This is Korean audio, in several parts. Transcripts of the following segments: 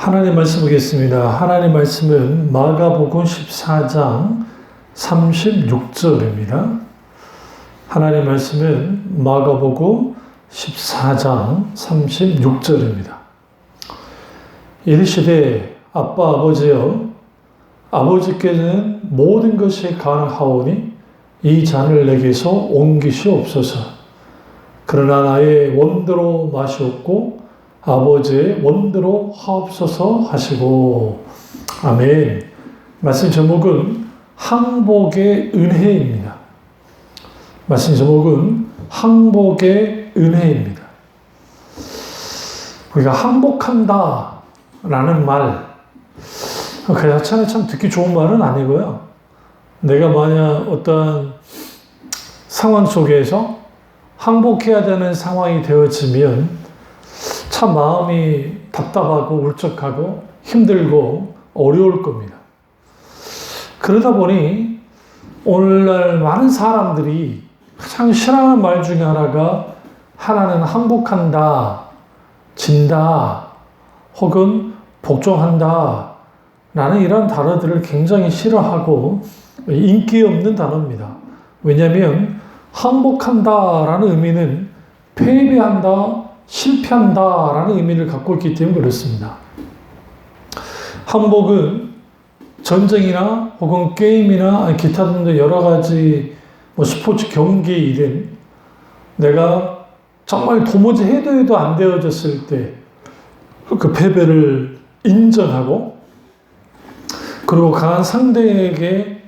하나님 말씀 보겠습니다. 하나님 말씀은 마가복음 14장 36절입니다. 하나님 말씀은 마가복음 14장 36절입니다. 이르시되 아빠 아버지여 아버지께는 모든 것이 가능하오니 이 잔을 내게서 옮기시옵소서. 그러나 나의 원대로 마시옵고 아버지의 원대로 하옵소서 하시고. 아멘. 말씀 제목은 항복의 은혜입니다. 말씀 제목은 항복의 은혜입니다. 우리가 항복한다 라는 말, 그 자체는 참 듣기 좋은 말은 아니고요. 내가 만약 어떤 상황 속에서 항복해야 되는 상황이 되어지면 참 마음이 답답하고 울적하고 힘들고 어려울 겁니다. 그러다 보니 오늘날 많은 사람들이 가장 싫어하는 말 중에 하나가 하나는 항복한다, 진다, 혹은 복종한다 라는 이런 단어들을 굉장히 싫어하고 인기 없는 단어입니다. 왜냐하면 항복한다 라는 의미는 패배한다, 실패한다 라는 의미를 갖고 있기 때문에 그렇습니다. 항복은 전쟁이나 혹은 게임이나 기타 등등 여러 가지 스포츠 경기이든 내가 정말 도무지 해도 안 되어졌을 때 그 패배를 인정하고, 그리고 강한 상대에게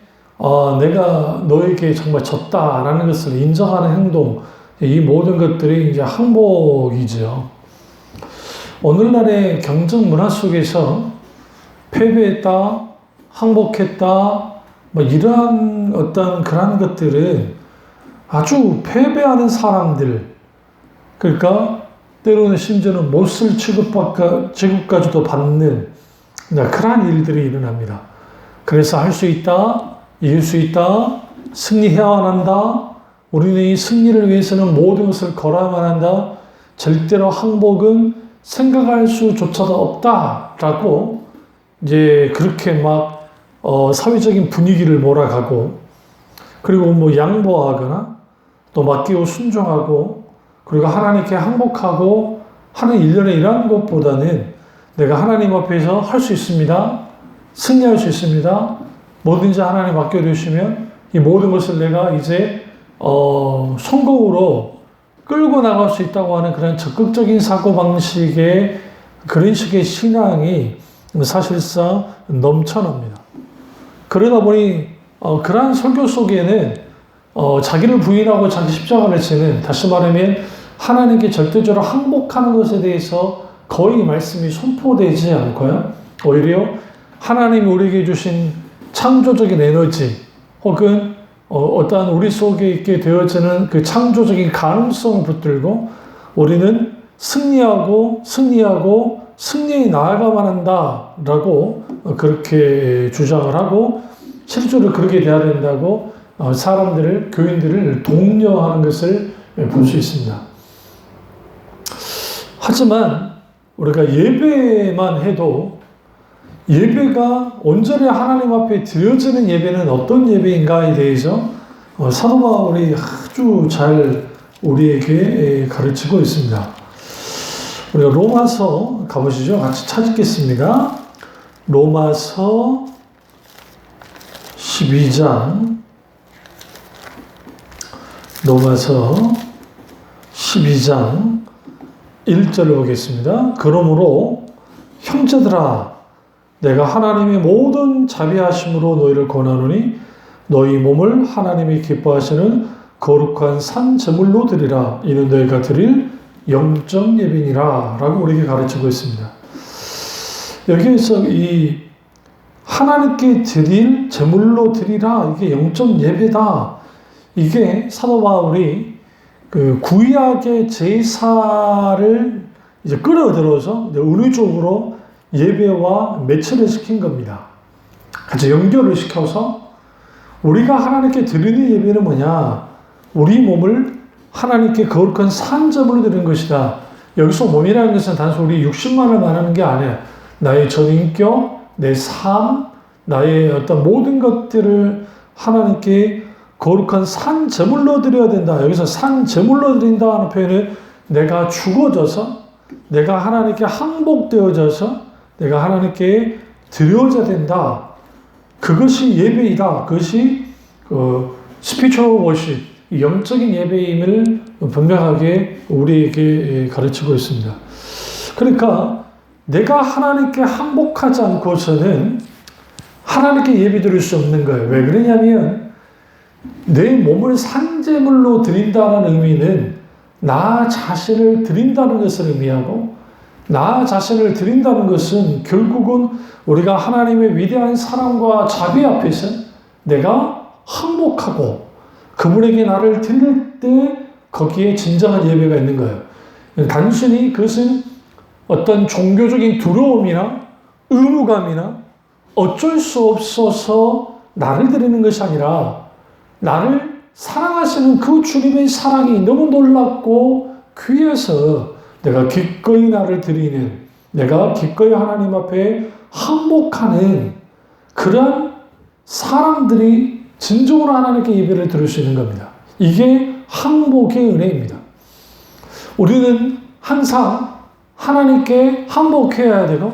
내가 너에게 정말 졌다라는 것을 인정하는 행동, 이 모든 것들이 이제 항복이죠. 오늘날의 경쟁 문화 속에서 패배했다, 항복했다, 이러한 어떤 그런 것들은 아주 패배하는 사람들, 그러니까 때로는 심지어는 못쓸 취급까지도 받는 그러한 일들이 일어납니다. 그래서 할 수 있다, 이길 수 있다, 승리해야만 한다, 우리는 이 승리를 위해서는 모든 것을 걸어야만 한다, 절대로 항복은 생각할 수조차도 없다라고 이제 그렇게 막 사회적인 분위기를 몰아가고, 그리고 양보하거나 또 맡기고 순종하고, 그리고 하나님께 항복하고 하는 일련의 이러한 것보다는 내가 하나님 앞에서 할 수 있습니다, 승리할 수 있습니다, 뭐든지 하나님 맡겨주시면 이 모든 것을 내가 이제 성공으로 끌고 나갈 수 있다고 하는 그런 적극적인 사고방식의 그런 식의 신앙이 사실상 넘쳐납니다. 그러다 보니 그러한 설교 속에는 자기를 부인하고 자기 십자가를 지는, 다시 말하면 하나님께 절대적으로 항복하는 것에 대해서 거의 말씀이 선포되지 않고요. 오히려 하나님이 우리에게 주신 창조적인 에너지 혹은 어떠한 우리 속에 있게 되어지는 그 창조적인 가능성을 붙들고 우리는 승리하고 승리에 나아가만 한다라고 그렇게 주장을 하고, 실제로 그렇게 돼야 된다고 사람들을, 교인들을 독려하는 것을 볼 수 있습니다. 하지만 우리가 예배만 해도 예배가 온전히 하나님 앞에 드려지는 예배는 어떤 예배인가에 대해서 사도 바울이 아주 잘 우리에게 가르치고 있습니다. 우리가 로마서 가보시죠. 같이 찾겠습니다. 로마서 12장, 로마서 12장 1절을 보겠습니다. 그러므로 형제들아 내가 하나님의 모든 자비하심으로 너희를 권하노니 너희 몸을 하나님이 기뻐하시는 거룩한 산 제물로 드리라. 이는 너희가 드릴 영적 예배니라 라고 우리에게 가르치고 있습니다. 여기에서 이 하나님께 드릴 제물로 드리라, 이게 영적 예배다. 이게 사도 바울이 그 구약의 제사를 이제 끌어들어서 은유적으로 예배와 매치를 시킨 겁니다. 같이 연결을 시켜서 우리가 하나님께 드리는 예배는 뭐냐? 우리 몸을 하나님께 거룩한 산제물로 드리는 것이다. 여기서 몸이라는 것은 단순히 우리 육신만을 말하는 게 아니에요. 나의 전인격, 내 삶, 나의 어떤 모든 것들을 하나님께 거룩한 산 제물로 드려야 된다. 여기서 산 제물로 드린다 하는 표현은 내가 죽어져서, 내가 하나님께 항복되어져서, 내가 하나님께 드려져야 된다. 그것이 예배이다. 그것이 스피리추얼 워십, 영적인 예배임을 분명하게 우리에게 가르치고 있습니다. 그러니까 내가 하나님께 항복하지 않고서는 하나님께 예배 드릴 수 없는 거예요. 왜 그러냐면 내 몸을 산제물로 드린다는 의미는 나 자신을 드린다는 것을 의미하고, 나 자신을 드린다는 것은 결국은 우리가 하나님의 위대한 사랑과 자비 앞에서 내가 항복하고 그분에게 나를 드릴 때 거기에 진정한 예배가 있는 거예요. 단순히 그것은 어떤 종교적인 두려움이나 의무감이나 어쩔 수 없어서 나를 드리는 것이 아니라 나를 사랑하시는 그 주님의 사랑이 너무 놀랍고 귀해서 내가 기꺼이 나를 드리는, 내가 기꺼이 하나님 앞에 항복하는 그런 사람들이 진정으로 하나님께 예배를 드릴 수 있는 겁니다. 이게 항복의 은혜입니다. 우리는 항상 하나님께 항복해야 되고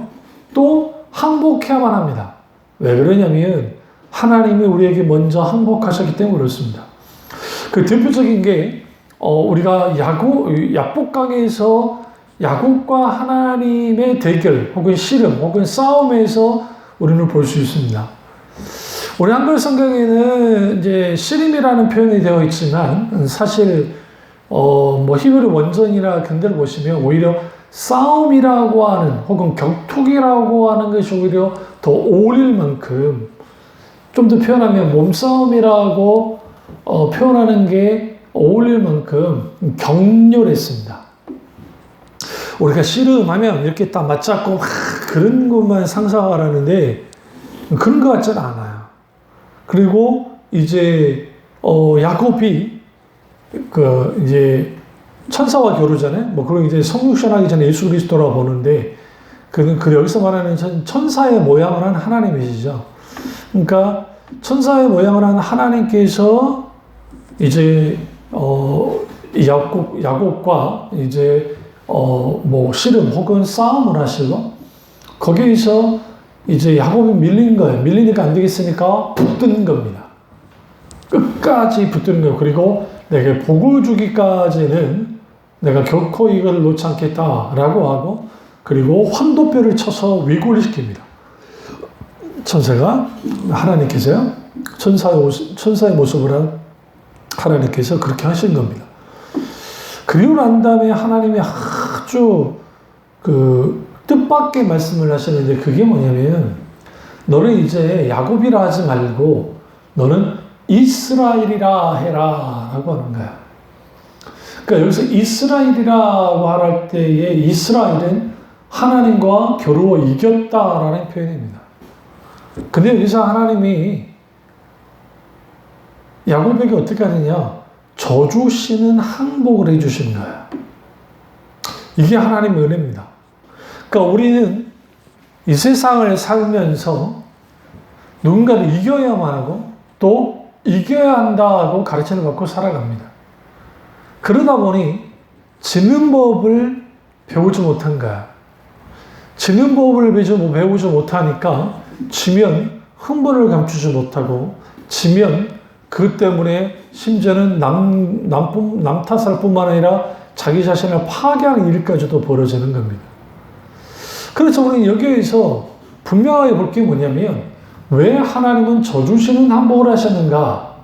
또 항복해야만 합니다. 왜 그러냐면 하나님이 우리에게 먼저 항복하셨기 때문에 그렇습니다. 그 대표적인 게 우리가 야곱 강에서 야곱과 하나님의 대결 혹은 씨름 혹은 싸움에서 우리는 볼 수 있습니다. 우리 한글 성경에는 이제 씨름이라는 표현이 되어 있지만 사실 히브리 원전이나 근대를 보시면 오히려 싸움이라고 하는 혹은 격투기라고 하는 것이 오히려 더 어울릴 만큼, 좀 더 표현하면 몸싸움이라고 표현하는 게 어울릴 만큼 격렬했습니다. 우리가 씨름하면 이렇게 딱 맞잡고 막 그런 것만 상상하라는데 그런 것 같지는 않아요. 그리고 이제 야곱이 이제 천사와 겨루잖아요. 그리고 이제 성육신하기 전에 예수 그리스도라고 보는데 그 여기서 말하는 천사의 모양을 한 하나님이시죠. 그러니까 천사의 모양을 한 하나님께서 이제 야곱과 이제 씨름 혹은 싸움을 하시고 거기에서 이제 야곱이 밀린 거예요. 밀리니까 안 되겠으니까 붙드는 겁니다. 끝까지 붙드는 거예요. 그리고 내게 복을 주기까지는 내가 결코 이걸 놓지 않겠다라고 하고, 그리고 환도뼈를 쳐서 위골 시킵니다. 천사가 하나님께서요, 천사의 모습을 한 하나님께서 그렇게 하신 겁니다. 그리고 난 다음에 하나님이 아주 뜻밖의 말씀을 하시는데 그게 뭐냐면 너는 이제 야곱이라 하지 말고 너는 이스라엘이라 해라 라고 하는 거야. 그러니까 여기서 이스라엘이라고 할 때의 이스라엘은 하나님과 겨루어 이겼다라는 표현입니다. 근데 여기서 하나님이 야곱에게 어떻게 하느냐? 저주시는 항복을 해주시는 거야. 이게 하나님의 은혜입니다. 그러니까 우리는 이 세상을 살면서 누군가를 이겨야만 하고 또 이겨야 한다고 가르침을 받고 살아갑니다. 그러다 보니 지는 법을 배우지 못한 거야. 지는 법을 배우지 못하니까 지면 흥분을 감추지 못하고, 지면 그 때문에 심지어는 남 탓할 뿐만 아니라 자기 자신을 파괴하는 일까지도 벌어지는 겁니다. 그래서 우리는 여기에서 분명하게 볼 게 뭐냐면 왜 하나님은 저주시는 항복을 하셨는가?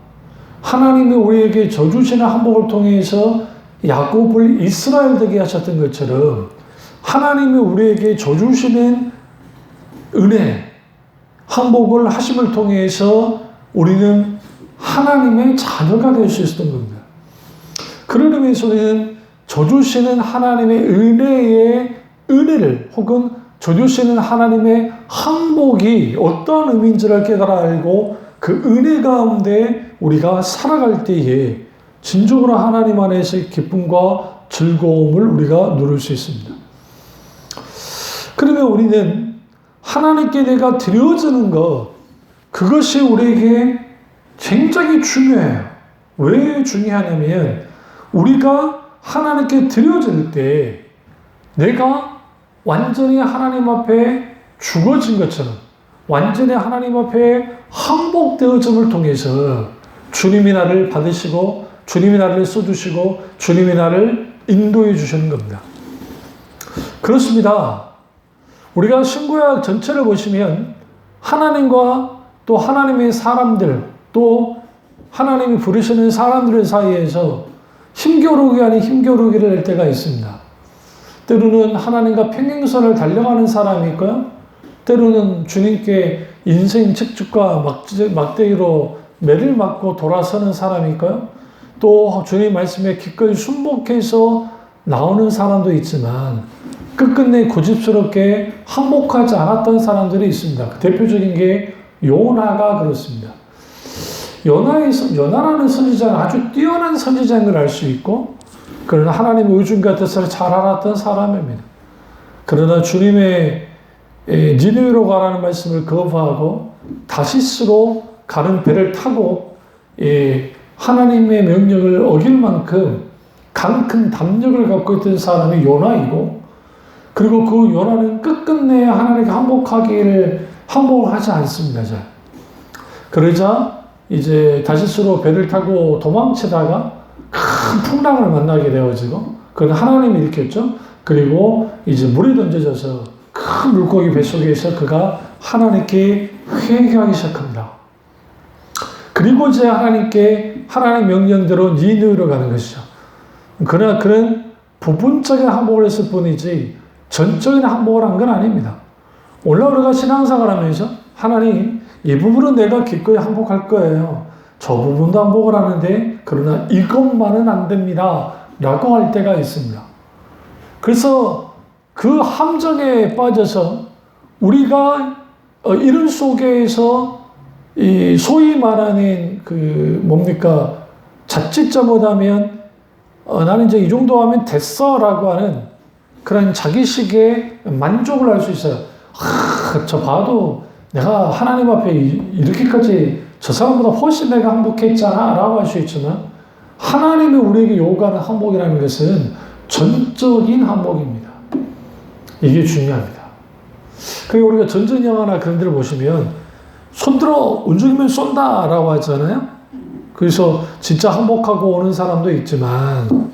하나님이 우리에게 저주시는 항복을 통해서 야곱을 이스라엘 되게 하셨던 것처럼 하나님이 우리에게 저주시는 은혜, 항복을 하심을 통해서 우리는 하나님의 자녀가 될 수 있었던 겁니다. 그런 의미에서 우리는 저주시는 하나님의 은혜를 혹은 저주시는 하나님의 항복이 어떤 의미인지를 깨달아 알고 그 은혜 가운데 우리가 살아갈 때에 진정으로 하나님 안에서의 기쁨과 즐거움을 우리가 누릴 수 있습니다. 그러면 우리는 하나님께 내가 드려지는 것, 그것이 우리에게 굉장히 중요해요. 왜 중요하냐면 우리가 하나님께 드려질 때 내가 완전히 하나님 앞에 죽어진 것처럼 완전히 하나님 앞에 항복되어짐을 통해서 주님이 나를 받으시고 주님이 나를 써주시고 주님이 나를 인도해 주시는 겁니다. 그렇습니다. 우리가 신구약 전체를 보시면 하나님과 또 하나님의 사람들 또 하나님이 부르시는 사람들 사이에서 힘겨루기 아닌 힘겨루기를 할 때가 있습니다. 때로는 하나님과 평행선을 달려가는 사람이 있고요. 때로는 주님께 인생 책축과 막대기로 매를 맞고 돌아서는 사람이 있고요. 또 주님 말씀에 기꺼이 순복해서 나오는 사람도 있지만 끝끝내 고집스럽게 항복하지 않았던 사람들이 있습니다. 대표적인 게 요나가 그렇습니다. 요나라는 선지자는 아주 뛰어난 선지자인 걸 알 수 있고 그러나 하나님의 의중 같아서 잘 알았던 사람입니다. 그러나 주님의 니느웨로 가라는 말씀을 거부하고 다시스로 가는 배를 타고 하나님의 명령을 어길 만큼 강큰 담력을 갖고 있던 사람이 요나이고 그리고 그 요나는 끝끝내 하나님께 항복을 하지 않습니다. 그러자 이제 다시스로 배를 타고 도망치다가 큰 풍랑을 만나게 되어지고 그건 하나님이 일으켰죠. 그리고 이제 물에 던져져서 큰 물고기 뱃속에서 그가 하나님께 회개하기 시작합니다. 그리고 이제 하나님 명령대로 니느웨로 가는 것이죠. 그러나 그는 부분적인 항복을 했을 뿐이지 전적인 항복을 한 건 아닙니다. 오늘 우리가 신앙생활 하면서 하나님 이 부분은 내가 기꺼이 항복할 거예요. 저 부분도 항복을 하는데 그러나 이것만은 안 됩니다. 라고 할 때가 있습니다. 그래서 그 함정에 빠져서 우리가 이런 속에서 이 소위 말하는 자칫 잘못하면 나는 이제 이 정도 하면 됐어라고 하는 그런 자기식의 만족을 할 수 있어요. 저 봐도 내가 하나님 앞에 이렇게까지 저 사람보다 훨씬 내가 항복했잖아 라고 할 수 있지만 하나님이 우리에게 요구하는 항복이라는 것은 전적인 항복입니다. 이게 중요합니다. 그리고 우리가 전쟁 영화나 그런 데를 보시면 손들어 움직이면 쏜다 라고 하잖아요. 그래서 진짜 항복하고 오는 사람도 있지만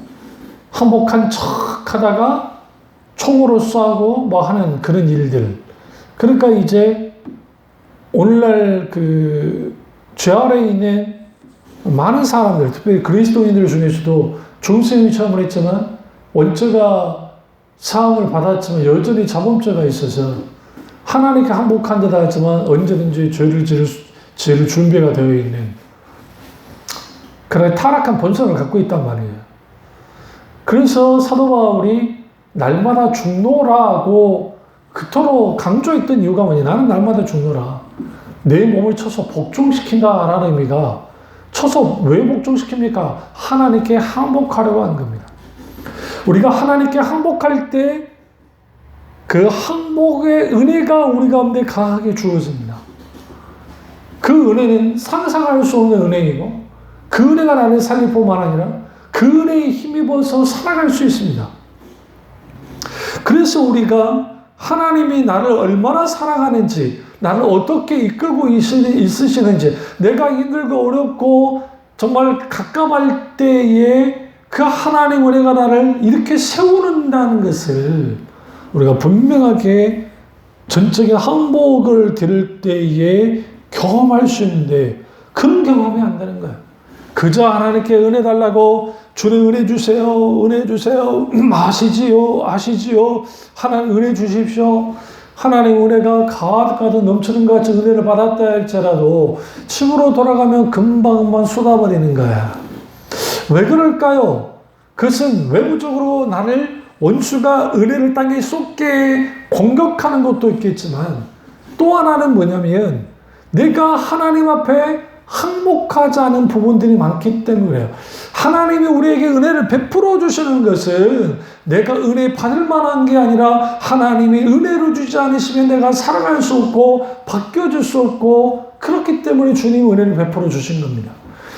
항복한 척 하다가 총으로 쏘고 뭐 하는 그런 일들. 그러니까 이제 오늘날 죄 아래에 있는 많은 사람들, 특별히 그리스도인들 중에서도 중생이 처음을 했지만 원죄가 사함을 받았지만 여전히 자범죄가 있어서 하나님께 항복한 듯 하지만 언제든지 죄를 지을 준비가 되어 있는 그런 타락한 본성을 갖고 있단 말이에요. 그래서 사도 바울이 날마다 죽노라고 그토록 강조했던 이유가 뭐냐. 나는 날마다 죽노라. 내 몸을 쳐서 복종시킨다라는 의미가 쳐서 왜 복종시킵니까? 하나님께 항복하려고 하는 겁니다. 우리가 하나님께 항복할 때 그 항복의 은혜가 우리 가운데 강하게 주어집니다. 그 은혜는 상상할 수 없는 은혜이고 그 은혜가 나를 살릴 뿐만 아니라 그 은혜에 힘입어서 살아갈 수 있습니다. 그래서 우리가 하나님이 나를 얼마나 사랑하는지 나를 어떻게 이끌고 있으시는지 내가 힘들고 어렵고 정말 갑갑할 때에 그 하나님 은혜가 나를 이렇게 세우는다는 것을 우리가 분명하게 전적인 항복을 들을 때에 경험할 수 있는데 그런 경험이 안 되는 거예요. 그저 하나님께 은혜 달라고 주님 은혜 주세요. 은혜 주세요. 아시지요. 하나님 은혜 주십시오. 하나님 은혜가 가득 넘치는 것 같이 은혜를 받았다 할지라도 집으로 돌아가면 금방 쏟아버리는 거야. 왜 그럴까요? 그것은 외부적으로 나를 원수가 은혜를 땅에 쏟게 공격하는 것도 있겠지만 또 하나는 뭐냐면 내가 하나님 앞에 항복하지 않은 부분들이 많기 때문에 그래요. 하나님이 우리에게 은혜를 베풀어 주시는 것은 내가 은혜 받을 만한 게 아니라 하나님이 은혜를 주지 않으시면 내가 살아갈 수 없고 바뀌어질 수 없고 그렇기 때문에 주님이 은혜를 베풀어 주신 겁니다.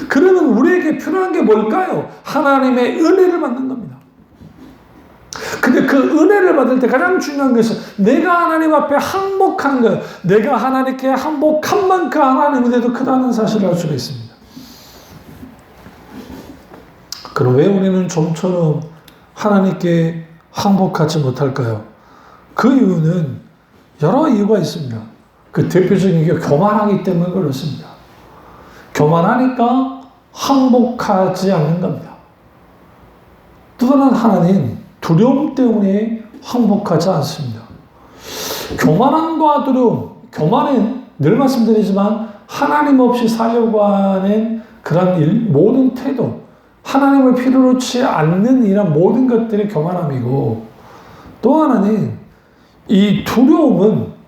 그러면 우리에게 필요한 게 뭘까요? 하나님의 은혜를 받는 겁니다. 근데 그 은혜를 받을 때 가장 중요한 것은 내가 하나님 앞에 항복한 것, 내가 하나님께 항복한 만큼 하나님의 은혜도 크다는 사실을 알 수가 있습니다. 그럼 왜 우리는 좀처럼 하나님께 항복하지 못할까요? 그 이유는 여러 이유가 있습니다. 그 대표적인 게 교만하기 때문에 그렇습니다. 교만하니까 항복하지 않는 겁니다. 또 다른 하나는 두려움 때문에 항복하지 않습니다. 교만함과 두려움, 교만은 늘 말씀드리지만 하나님 없이 살려고 하는 그런 모든 태도, 하나님을 필요로 하지 않는 이런 모든 것들이 교만함이고, 또 하나는 이 두려움은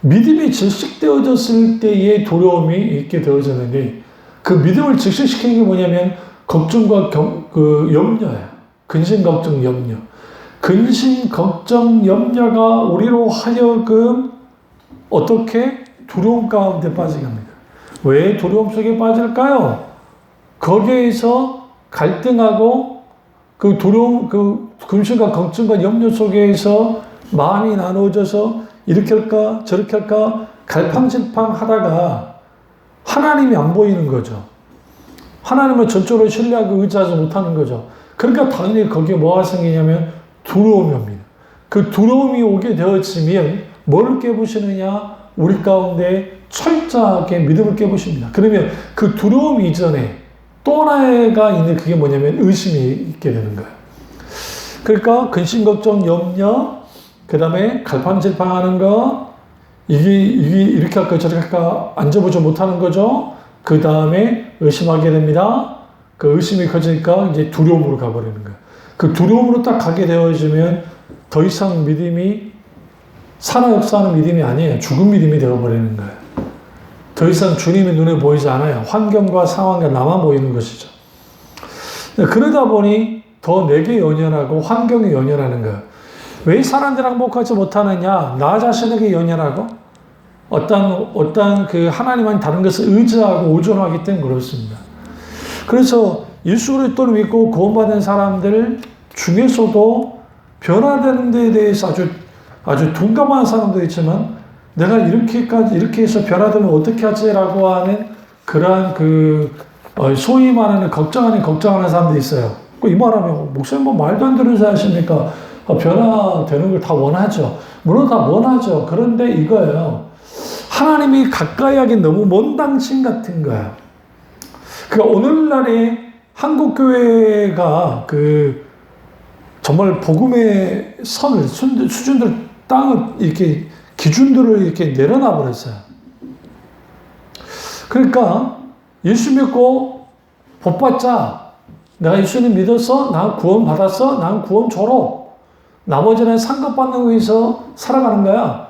믿음이 질식되어졌을 때의 두려움이 있게 되어졌는데, 그 믿음을 질식시키는 게 뭐냐면 걱정과 염려예요. 근심, 걱정, 염려. 근심, 걱정, 염려가 우리로 하여금 어떻게 두려움 가운데 빠지게 합니다. 왜 두려움 속에 빠질까요? 거기에서 갈등하고 그 두려움, 그 근심과 걱정과 염려 속에서 마음이 나누어져서 이렇게 할까 저렇게 할까 갈팡질팡 하다가 하나님이 안 보이는 거죠. 하나님을 전적으로 신뢰하고 의지하지 못하는 거죠. 그러니까 당연히 거기에 뭐가 생기냐면 두려움이 옵니다. 그 두려움이 오게 되어지면 뭘 깨부시느냐? 우리 가운데 철저하게 믿음을 깨부십니다. 그러면 그 두려움 이전에 또 하나가 있는 그게 뭐냐면 의심이 있게 되는 거예요. 그러니까 근심, 걱정, 염려, 그 다음에 갈팡질팡하는 거, 이게 이렇게 할까 저렇게 할까 앉아보지 못하는 거죠. 그 다음에 의심하게 됩니다. 그 의심이 커지니까 이제 두려움으로 가버리는 거예요. 그 두려움으로 딱 가게 되어지면 더 이상 믿음이 살아 역사하는 믿음이 아니에요. 죽은 믿음이 되어버리는 거예요. 더 이상 주님의 눈에 보이지 않아요. 환경과 상황과 나만 보이는 것이죠. 그러다 보니 더 내게 연연하고 환경에 연연하는 거예요. 왜 사람들 항복하지 못하느냐? 나 자신에게 연연하고 어떤 그 하나님은 다른 것을 의지하고 의존하기 때문에 그렇습니다. 그래서 예수 그리스도를 믿고 구원받은 사람들 중에서도 변화되는 데에 대해서 아주 둔감한 사람도 있지만 내가 이렇게 해서 변화되면 어떻게 하지라고 하는 그러한 소위 말하는 걱정하는 사람들이 있어요. 이 말하면 목사님 뭐 말도 안 되는 소리 하십니까? 변화되는 걸 다 원하죠. 물론 다 원하죠. 그런데 이거예요. 하나님이 가까이 하긴 너무 먼 당신 같은 거야. 그러니까 오늘날의 한국교회가 정말 복음의 선을, 수준들, 땅을 이렇게 기준들을 이렇게 내려놔 버렸어요. 그러니까 예수 믿고 복 받자. 내가 예수님 믿었어? 난 구원 받았어? 난 구원 졸업. 나머지는 상급받는 거에서 살아가는 거야.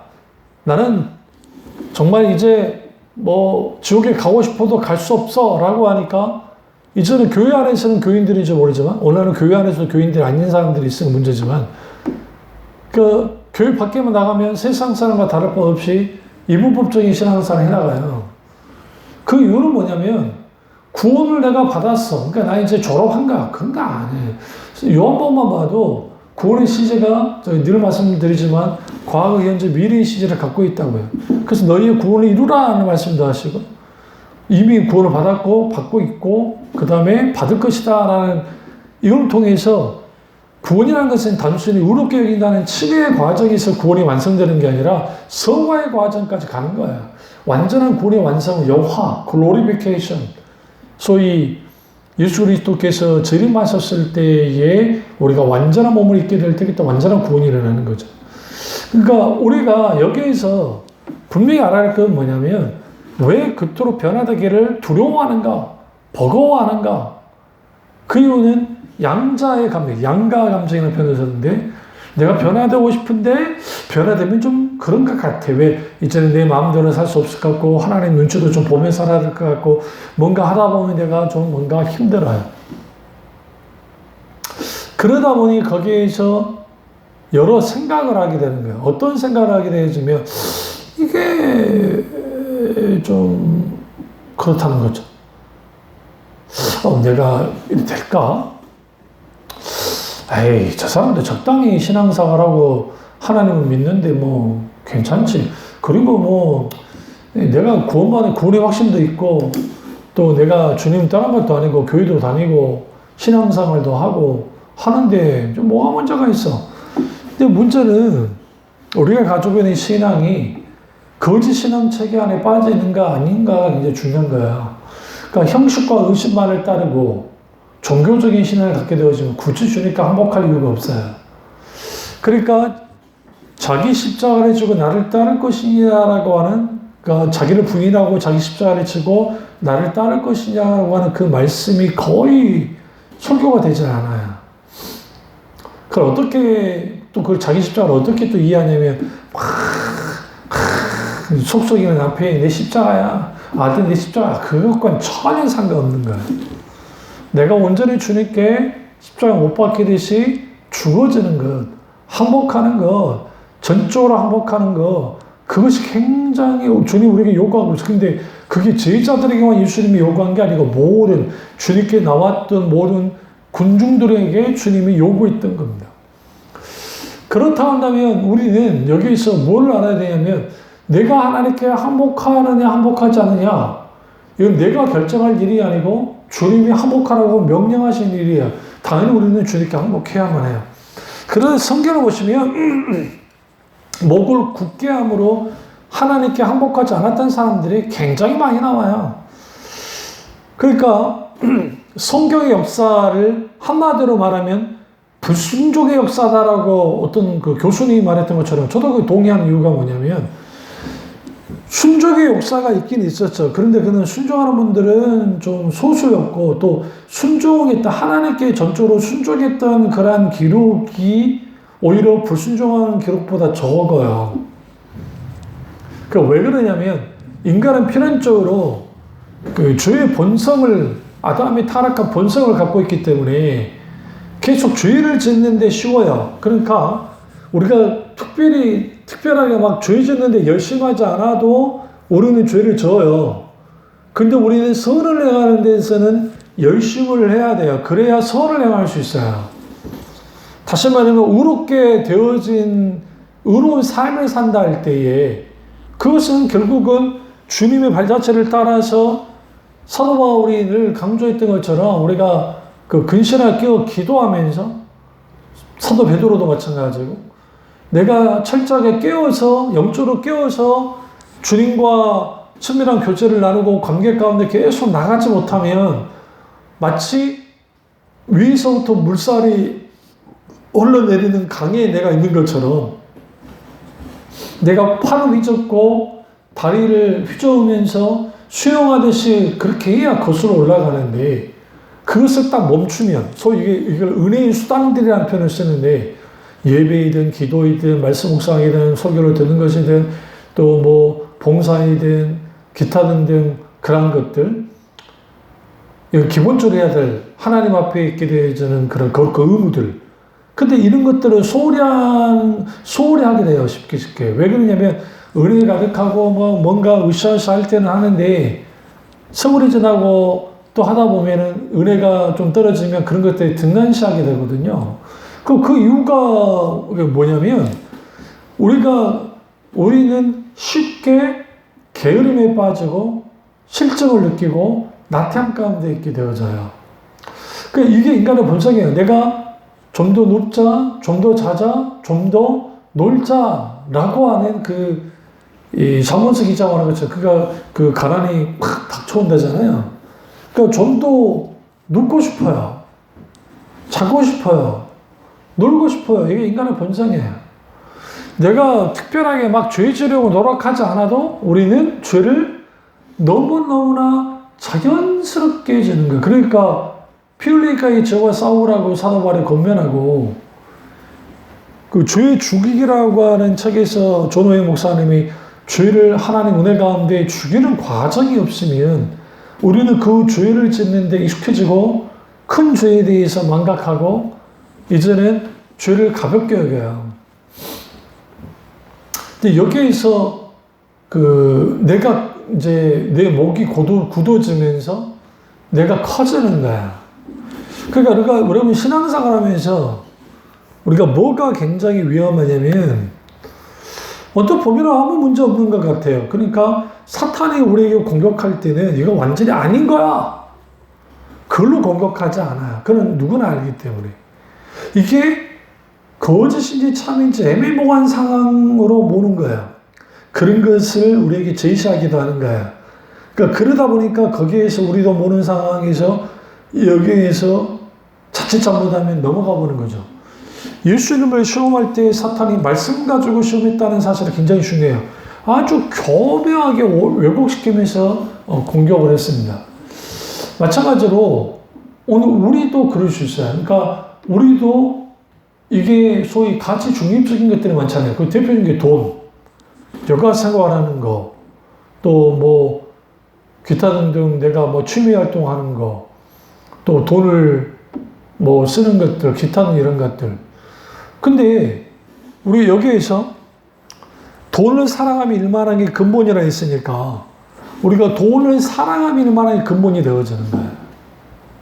나는 정말 이제 지옥에 가고 싶어도 갈 수 없어 라고 하니까 이제는 교회 안에서는 교인들인지 모르지만 오늘은 교회 안에서도 교인들이 아닌 사람들이 있으면 문제지만 교회 밖에만 나가면 세상 사람과 다를 것 없이 이분법적인 신앙생활을 해나가요. 그 이유는 뭐냐면 구원을 내가 받았어. 그러니까 나 이제 졸업한 거야. 그런 거 아니에요. 요한복음만 봐도 구원의 시제가 늘 말씀드리지만 과거, 현재, 미래의 시제를 갖고 있다고요. 그래서 너희의 구원을 이루라는 말씀도 하시고 이미 구원을 받고 있고 그 다음에 받을 것이다 라는 이걸 통해서 구원이라는 것은 단순히 의롭게 여긴다는 칭의의 과정에서 구원이 완성되는 게 아니라 성화의 과정까지 가는 거야. 완전한 구원의 완성은 영화, 글로리피케이션. 소위 예수 그리스도께서 재림하셨을 때에 우리가 완전한 몸을 입게 될 때부터 또 완전한 구원이 일어나는 거죠. 그러니까 우리가 여기에서 분명히 알아야 할 건 뭐냐면 왜 그토록 변화되기를 두려워하는가, 버거워하는가. 그 이유는 양자의 감정, 양가 감정이라는 표현을 썼는데 내가 변화되고 싶은데 변화되면 좀 그런 것 같아. 왜 이제는 내 마음대로 살 수 없을 것 같고 하나님 눈치도 좀 보며 살아야 될 것 같고 뭔가 하다 보면 내가 좀 뭔가 힘들어요. 그러다 보니 거기에서 여러 생각을 하게 되는 거예요. 어떤 생각을 하게 되어지면 이게 좀 그렇다는 거죠. 내가 이렇게 될까? 에이, 저 사람들 적당히 신앙생활하고 하나님을 믿는데 뭐 괜찮지. 그리고 뭐 내가 구원받은 구원의 확신도 있고 또 내가 주님 떠난 것도 아니고 교회도 다니고 신앙생활도 하고 하는데 좀 뭐가 문제가 있어. 근데 문제는 우리가 가지고 있는 신앙이 거짓 신앙 체계 안에 빠져 있는가 아닌가가 굉장히 중요한 거야. 그러니까 형식과 의식만을 따르고 종교적인 신앙을 갖게 되어지면 굳이 주니까 항복할 이유가 없어요. 그러니까 자기 십자가를 지고 나를 따를 것이냐라고 하는, 그러니까 자기를 부인하고 자기 십자가를 지고 나를 따를 것이냐라고 하는 그 말씀이 거의 설교가 되지 않아요. 그걸 어떻게 또 그 자기 십자가를 어떻게 또 이해하냐면 속속이는 남편이 내 십자가야, 아들 내 십자가, 그것과는 전혀 상관없는 거야. 내가 온전히 주님께 십자가 못 박히듯이 죽어지는 것, 항복하는 것, 전적으로 항복하는 것, 그것이 굉장히 주님 우리에게 요구하고 있어. 근데 그게 제자들에게만 예수님이 요구한 게 아니고 모든 주님께 나왔던 모든 군중들에게 주님이 요구했던 겁니다. 그렇다 한다면 우리는 여기서 뭘 알아야 되냐면 내가 하나님께 항복하느냐 항복하지 않느냐, 이건 내가 결정할 일이 아니고 주님이 항복하라고 명령하신 일이야. 당연히 우리는 주님께 항복해야만 해요. 그런데 성경을 보시면 목을 굳게 함으로 하나님께 항복하지 않았던 사람들이 굉장히 많이 나와요. 그러니까 성경의 역사를 한마디로 말하면 불순종의 역사다라고 어떤 그 교수님이 말했던 것처럼 저도 동의하는 이유가 뭐냐면 순종의 역사가 있긴 있었죠. 그런데 그는 순종하는 분들은 좀 소수였고 또 순종했던 하나님께 전적으로 순종했던 그러한 기록이 오히려 불순종하는 기록보다 적어요. 그러니까 왜 그러냐면 인간은 필연적으로 그 죄의 본성을, 아담이 타락한 본성을 갖고 있기 때문에 계속 죄를 짓는데 쉬워요. 그러니까 우리가 특별하게 막 죄 짓는데 열심히 하지 않아도 우리는 죄를 져요. 근데 우리는 선을 행하는 데서는 열심을 해야 돼요. 그래야 선을 행할 수 있어요. 다시 말하면 의롭게 되어진 의로운 삶을 산다 할 때에 그것은 결국은 주님의 발자취를 따라서 사도 바울이 늘 강조했던 것처럼 우리가 그 근신을 끼워 기도하면서, 사도 베드로도 마찬가지고 내가 철저하게 깨어서 영적으로 깨어서 주님과 친밀한 교제를 나누고 관계 가운데 계속 나가지 못하면 마치 위에서부터 물살이 흘러내리는 강에 내가 있는 것처럼 내가 팔을 휘젓고 다리를 휘저으면서 수영하듯이 그렇게 해야 거슬러 올라가는데 그것을 딱 멈추면, 소위 이걸 은혜의 수단들이라는 표현을 쓰는데 예배이든 기도이든 말씀 묵상이든 설교를 듣는 것이든 또 뭐 봉사이든 기타 등등 그런 것들, 기본적으로 해야 될 하나님 앞에 있게 되어지는 그런 그 의무들. 근데 이런 것들은 소홀히 하게 돼요. 쉽게. 왜 그러냐면 은혜 가득하고 뭐 뭔가 으쌰으쌰 할 때는 하는데 세월이 지나고 또 하다 보면은 은혜가 좀 떨어지면 그런 것들이 등한시하게 되거든요. 그 이유가 뭐냐면 우리는 쉽게 게으름에 빠지고 실증을 느끼고 나태함 가운데 있게 되어져요. 그러니까 이게 인간의 본성이에요. 내가 좀 더 눕자, 좀 더 자자, 좀 더 놀자라고 하는 이 잠언서 기자가 말한 것처럼 그가 그 가난이 팍 닥쳐온다잖아요. 그러니까 좀 더 눕고 싶어요. 자고 싶어요. 놀고 싶어요. 이게 인간의 본성이에요. 내가 특별하게 막 죄 지려고 노력하지 않아도 우리는 죄를 너무너무나 자연스럽게 지는 거예요. 그러니까 피 흘리기까지 죄와 싸우라고 사도 바울이 권면하고 그 죄 죽이기라고 하는 책에서 존 웨이 목사님이 죄를 하나님 은혜 가운데 죽이는 과정이 없으면 우리는 그 죄를 짓는데 익숙해지고 큰 죄에 대해서 망각하고 이제는 죄를 가볍게 여겨요. 근데 여기에서 내가 이제 내 목이 굳어지면서 내가 커지는 거야. 그러니까 여러분 신앙생활 하면서 우리가 뭐가 굉장히 위험하냐면 어떤 보면 아무 문제 없는 것 같아요. 그러니까 사탄이 우리에게 공격할 때는 이거 완전히 아닌 거야. 그걸로 공격하지 않아요. 그건 누구나 알기 때문에. 이게 거짓인지 참인지 애매모호한 상황으로 모는 거예요. 그런 것을 우리에게 제시하기도 하는 거예요. 그러니까 그러다 보니까 거기에서 우리도 모르는 상황에서 여기에서 자칫 잘못하면 넘어가 보는 거죠. 예수님을 시험할 때 사탄이 말씀 가지고 시험했다는 사실이 굉장히 중요해요. 아주 교묘하게 왜곡시키면서 공격을 했습니다. 마찬가지로 오늘 우리도 그럴 수 있어요. 그러니까 우리도 이게 소위 가치 중립적인 것들이 많잖아요. 그 대표적인 게 돈, 여가 생활하는 거, 또 뭐 기타 등등 내가 뭐 취미 활동하는 거, 또 돈을 뭐 쓰는 것들, 기타 등 이런 것들. 근데 우리 여기에서 돈을 사랑하며 일만한 게 근본이라 했으니까 우리가 돈을 사랑하며 일만한 게 근본이 되어지는 거예요.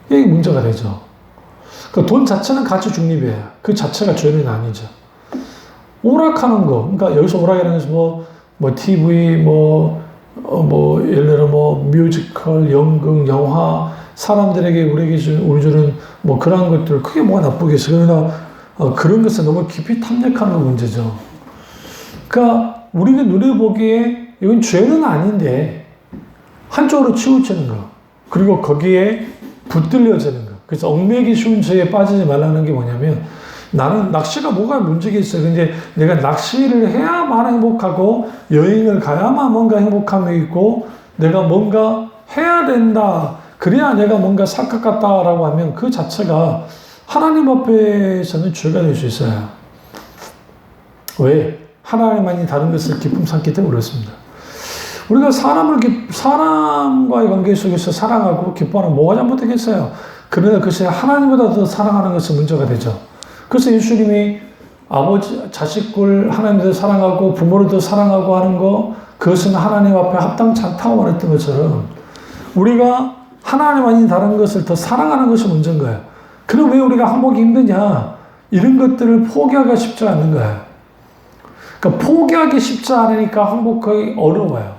이게 문제가 되죠. 그러니까 돈 자체는 가치 중립이에요. 그 자체가 죄는 아니죠. 오락하는 거, 그러니까 여기서 오락이라는 것은 뭐 TV, 예를 들어 뮤지컬, 연극, 영화, 사람들에게 우리 주는 뭐 그런 것들 크게 뭐가 나쁘겠어. 그러나 그런 것을 너무 깊이 탐닉하는 거 문제죠. 그러니까 우리가 눈에 보기에 이건 죄는 아닌데 한쪽으로 치우치는 거, 그리고 거기에 붙들려지는 거. 그래서 얽매기 쉬운 죄에 빠지지 말라는 게 뭐냐면, 나는 낚시가 뭐가 문제가 있어요. 근데 내가 낚시를 해야만 행복하고 여행을 가야만 뭔가 행복함이 있고 내가 뭔가 해야 된다, 그래야 내가 뭔가 살 것 같다라고 하면 그 자체가 하나님 앞에서는 죄가 될 수 있어요. 왜? 하나님만이 다른 것을 기쁨 삼기 때문에 그렇습니다. 우리가 사람과의 관계 속에서 사랑하고 기뻐하는 뭐가 잘못되겠어요? 그러나 그것이 하나님보다 더 사랑하는 것은 문제가 되죠. 그래서 예수님이 자식을 하나님을 사랑하고 부모를 더 사랑하고 하는 거, 그것은 하나님 앞에 합당치 않다고 말했던 것처럼 우리가 하나님 아닌 다른 것을 더 사랑하는 것이 문제인 거예요. 그럼 왜 우리가 항복이 힘드냐? 이런 것들을 포기하기가 쉽지 않는 거예요. 그러니까 포기하기 쉽지 않으니까 항복하기 어려워요.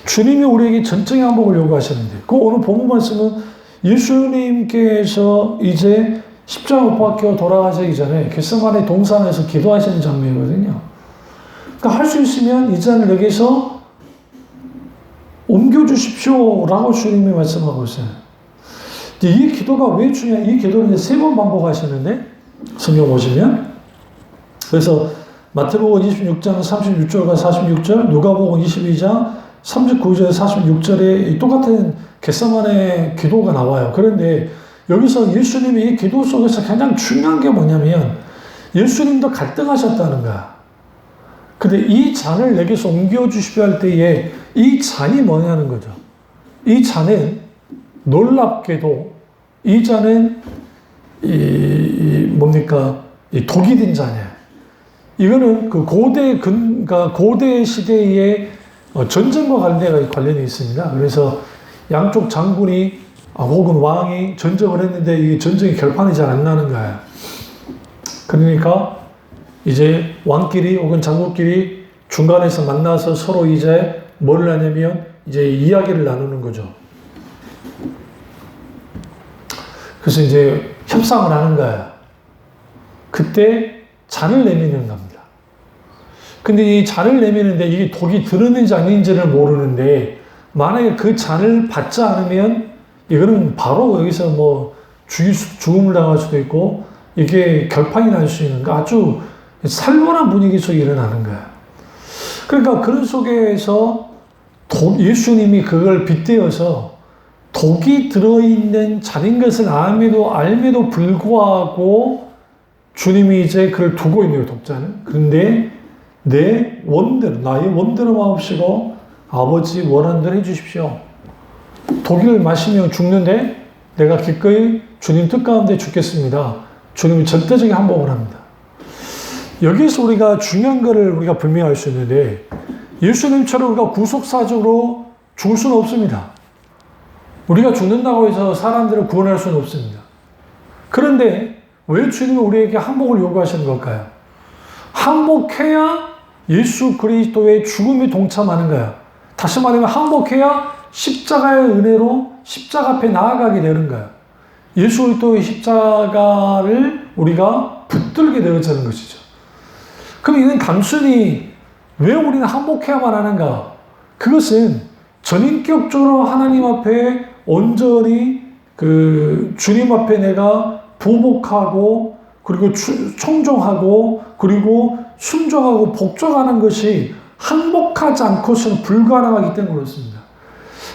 주님이 우리에게 전적인 항복을 요구하시는데, 그 오늘 본문 말씀은 예수님께서 이제 십자가 못 박혀 돌아가시기 전에 겟세마네 동산에서 기도하시는 장면이거든요. 그러니까 할 수 있으면 이 잔을 여기서 옮겨주십시오라고 주님이 말씀하고 있어요. 이 기도가 왜 중요해? 이 기도를 이제 3번 반복하시는데, 성경 보시면. 그래서 마태복음 26장 36절과 46절, 누가복음 22장 39절 46절에 똑같은 겟세마네 기도가 나와요. 그런데 여기서 예수님이 이 기도 속에서 가장 중요한 게 뭐냐면 예수님도 갈등하셨다는 거야. 근데 이 잔을 내게서 옮겨주십시오 할 때에 이 잔이 뭐냐는 거죠. 이 잔은 놀랍게도 이 잔은 이 독이 든 잔이에요. 이거는 그 고대 시대의 전쟁과 관련이 있습니다. 그래서 양쪽 장군이 혹은 왕이 전쟁을 했는데 이 전쟁이 결판이 잘 안 나는 거예요. 그러니까 이제 왕끼리 혹은 장군끼리 중간에서 만나서 서로 이제 뭘 하냐면 이제 이야기를 나누는 거죠. 그래서 이제 협상을 하는 거예요. 그때 잔을 내미는 겁니다. 근데 이 잔을 내미는데 이게 독이 들었는지 아닌지를 모르는데 만약에 그 잔을 받지 않으면 이거는 바로 여기서 뭐 죽음을 당할 수도 있고 이게 결판이 날 수 있는 거, 아주 살벌한 분위기 속에 일어나는 거야. 그러니까 그런 속에서 예수님이 그걸 빗대어서 독이 들어있는 잔인 것을 알매도 불구하고 주님이 이제 그를 두고 있는 독자는. 그런데 내 원대로, 나의 원대로 마옵시고 아버지 원하는 대로 해주십시오. 독일을 마시며 죽는데 내가 기꺼이 주님 뜻 가운데 죽겠습니다. 주님이 절대적인 항복을 합니다. 여기서 우리가 중요한 것을 우리가 분명히 수 있는데, 예수님처럼 우리가 구속사적으로 죽을 수는 없습니다. 우리가 죽는다고 해서 사람들을 구원할 수는 없습니다. 그런데 왜 주님이 우리에게 항복을 요구하시는 걸까요? 항복해야 예수 그리스도의 죽음에 동참하는 거야. 다시 말하면 항복해야 십자가의 은혜로 십자가 앞에 나아가게 되는 거야. 예수 그리스도의 십자가를 우리가 붙들게 되어지는 것이죠. 그럼 이건 단순히 왜 우리는 항복해야만 하는가? 그것은 전인격적으로 하나님 앞에 온전히 주님 앞에 내가 보복하고 그리고 청종하고 그리고 순종하고 복종하는 것이 항복하지 않고서는 불가능하기 때문에 그렇습니다.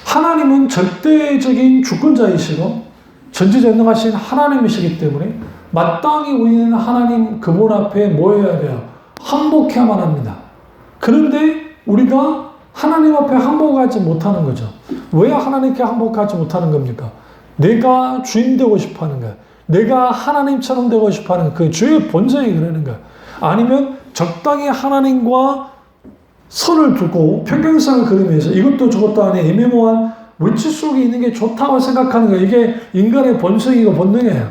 하나님은 절대적인 주권자이시고 전지전능하신 하나님이시기 때문에 마땅히 우리는 하나님 그분 앞에 뭐 해야 돼요? 항복해야만 합니다. 그런데 우리가 하나님 앞에 항복하지 못하는 거죠. 왜 하나님께 항복하지 못하는 겁니까? 내가 주인 되고 싶어 하는 거야. 내가 하나님처럼 되고 싶어 하는 거야. 그 주의 본성이 그러는 거야. 아니면 적당히 하나님과 선을 두고 평행선을 그리면서 이것도 저것도 아닌 애매모호한 위치 속에 있는 게 좋다고 생각하는 거야. 이게 인간의 본성이고 본능이에요.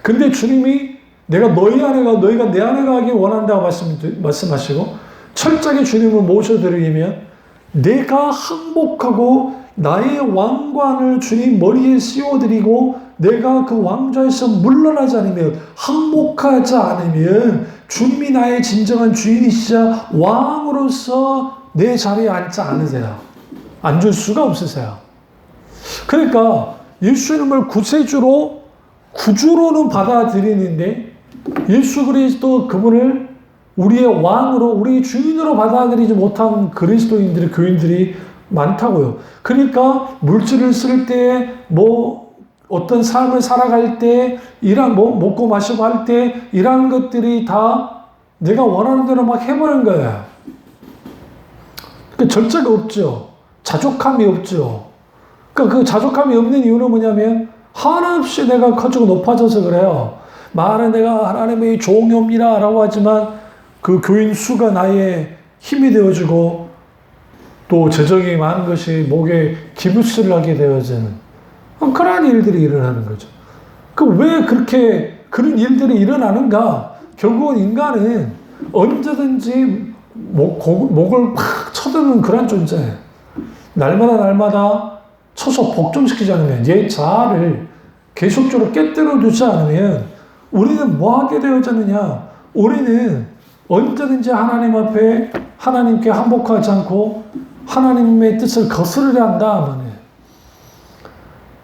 근데 주님이 내가 너희가 내 안에 가기 원한다고 말씀하시고 철저하게 주님을 모셔드리면 내가 항복하고 나의 왕관을 주님 머리에 씌워드리고 내가 그 왕좌에서 물러나지 않으면, 항복하지 않으면 주님이 나의 진정한 주인이시자 왕으로서 내 자리에 앉지 않으세요. 앉을 수가 없으세요. 그러니까 예수님을 구세주로, 구주로는 받아들이는데 예수 그리스도 그분을 우리의 왕으로, 우리의 주인으로 받아들이지 못한 그리스도인들이, 교인들이 많다고요. 그러니까 물질을 쓸 때, 어떤 삶을 살아갈 때, 먹고 마시고 할 때, 이런 것들이 다 내가 원하는 대로 막 해보는 거야. 그 절제가 없죠. 자족함이 없죠. 그 자족함이 없는 이유는 뭐냐면, 한없이 내가 커지고 높아져서 그래요. 말은 내가 하나님의 종이옵니다 라고 하지만, 그 교인 수가 나의 힘이 되어지고, 또 재정이 많은 것이 목에 기부스를 하게 되어지는 그러한 일들이 일어나는 거죠. 왜 그렇게 그런 일들이 일어나는가? 결국은 인간은 언제든지 목을 팍 쳐드는 그런 존재예요. 날마다 쳐서 복종시키지 않으면, 얘 자아를 계속적으로 깨뜨려 두지 않으면 우리는 뭐 하게 되어지느냐? 우리는 언제든지 하나님 앞에 하나님께 항복하지 않고 하나님의 뜻을 거스르려 한다.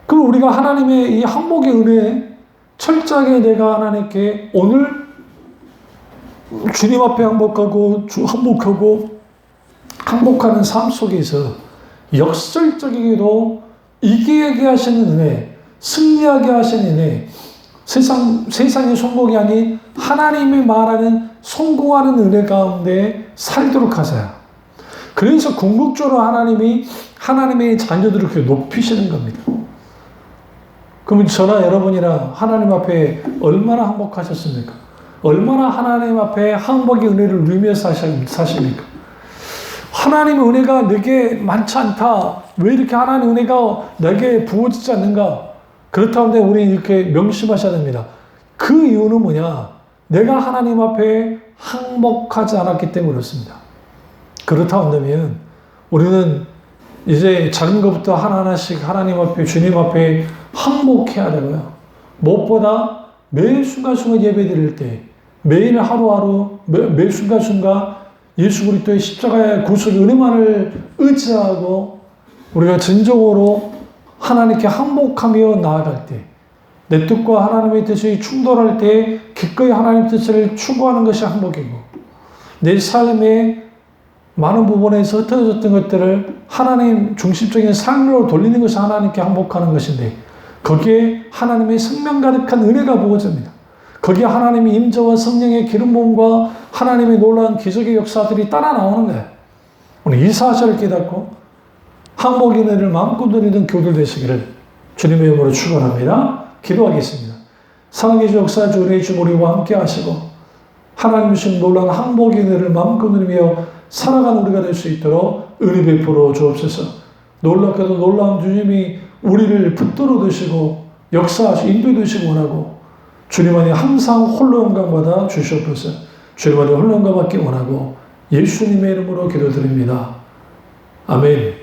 그럼 우리가 하나님의 이 항복의 은혜에 철저하게 내가 하나님께 오늘 주님 앞에 항복하고 항복하는 삶 속에서 역설적이게도 이기게 하시는 은혜, 승리하게 하시는 은혜, 세상의 성공이 아닌 하나님이 말하는 성공하는 은혜 가운데 살도록 하세요. 그래서 궁극적으로 하나님이 하나님의 자녀들을 그렇게 높이시는 겁니다. 그러면 저나 여러분이나 하나님 앞에 얼마나 항복하셨습니까? 얼마나 하나님 앞에 항복의 은혜를 누리며 사십니까? 하나님의 은혜가 내게 많지 않다. 왜 이렇게 하나님의 은혜가 내게 부어지지 않는가? 그렇다면 우리는 이렇게 명심하셔야 됩니다. 그 이유는 뭐냐? 내가 하나님 앞에 항복하지 않았기 때문에 그렇습니다. 그렇다 한다면 우리는 이제 작은 것부터 하나하나씩 하나님 앞에, 주님 앞에 항복해야 되고요. 무엇보다 매 순간순간 예배 드릴 때, 매일 하루하루, 매 순간순간 예수 그리스도의 십자가의 구속의 은혜만을 의지하고 우리가 진정으로 하나님께 항복하며 나아갈 때, 내 뜻과 하나님의 뜻이 충돌할 때 기꺼이 하나님의 뜻을 추구하는 것이 항복이고, 내 삶의 많은 부분에서 흩어졌던 것들을 하나님 중심적인 삶으로 돌리는 것이 하나님께 항복하는 것인데, 거기에 하나님의 생명 가득한 은혜가 부어집니다. 거기에 하나님의 임재와 성령의 기름 부음과 하나님의 놀라운 기적의 역사들이 따라 나오는 거예요. 오늘 이 사실을 깨닫고 항복의 은혜를 마음껏 누리는 교들 되시기를 주님의 이름으로 축원합니다. 기도하겠습니다. 살아계신 역사주 은혜의 주 우리와 함께 하시고 하나님 주신 놀라운 항복의 은혜를 마음껏 누리며 살아가는 우리가 될 수 있도록 은혜 베풀어 주옵소서. 놀랍게도 놀라운 주님이 우리를 붙들어 드시고 역사하시고 인도해 주시기 원하고 주님 안에 항상 홀로 영광 받아 주시옵소서. 주님 안에 홀로 영광 받기 원하고 예수님의 이름으로 기도드립니다. 아멘.